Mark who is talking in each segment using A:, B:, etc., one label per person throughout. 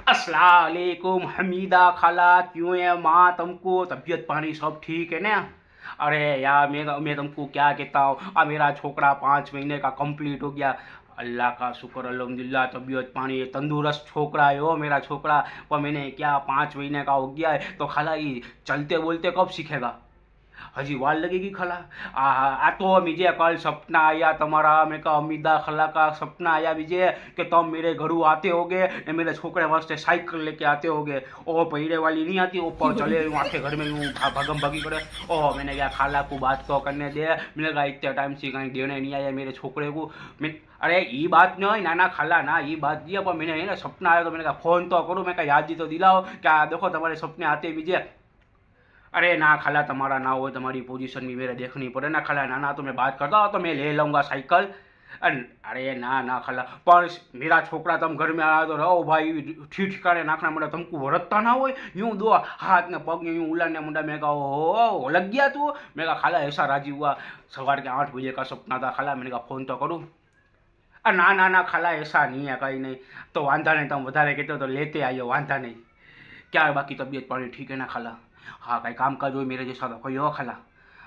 A: अस्सलाम वालेकुम हमीदा खाला, क्यों है माँ? तुमको तबीयत पानी सब ठीक है ना? अरे यार मैं तुमको क्या कहता हूँ, अब मेरा छोकरा 5 महीने का कंप्लीट हो गया। अल्लाह का शुक्र अल्हम्दुलिल्लाह, तबीयत पानी तंदुरुस्त छोकरा है वो मेरा छोकरा। पर मैंने क्या 5 महीने का हो गया है तो खाला ये चलते बोलते कब सीखेगा? हजी वाल लगेगी खला। आ तो मुझे कल सपना आया तुम्हारा। मैं कहा अमीदा खला का सपना आया मुझे कि तुम मेरे घरू आते होगे ने मेरे छोकरे वास्ते साइकिल लेके आते होगे। ओ पहिरे वाली नहीं आती, ऊपर चले यूँ आखे घर में यूँ भागम भागी करे। ओह मैंने कहा खाला को बात तो करने दे। मैंने कहा इतने टाइम से कहीं देने नहीं आया मेरे छोकरे को। मैं अरे ये बात नहीं ना ना खाला ना ये बात दिया, पर मैंने ना सपना आया तो मैंने कहा फ़ोन तो करूँ, मैं कहा याद ही तो दिलाओ क्या देखो तुम्हारे सपने आते मुझे। अरे ना खाला तुम्हारा ना हो, तुम्हारी पोजीशन भी मेरे देखनी पड़े ना खाला। ना ना तो मैं बात करता हूँ तो मैं ले लूँगा साइकिल। अरे ना ना खाला, पर मेरा छोकरा तुम घर में आया तो रहो भाई, ठीक ठिकाने नाखना मुंडा तुमको वरतता ना हो यूँ दो हाथ ने पग यूँ उलाने मुंडा। मैं कहा हो लग गया तू? मैं कहा खाला ऐसा राजी हुआ, सवार के 8 बजे का सपना था खाला। मैंने कहा फ़ोन तो करूँ। ना ना ना खाला ऐसा नहीं है कहीं नहीं। तो वांधा नहीं, तुम વધારે कहते हो तो लेते आइए, वांधा नहीं। क्या है बाकी तबीयत पानी ठीक है ना खाला? हाँ कहीं काम काज हो मेरे जैसा तो कहो खाला।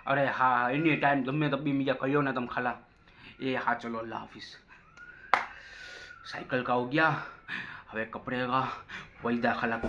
A: अरे हाँ एनी टाइम गમે तब भी मुझे कहो ना तुम खाला। ये हाँ चलो अल्लाह हाफिज़। साइकिल का हो गया, हवे कपड़े का वही दा खाला को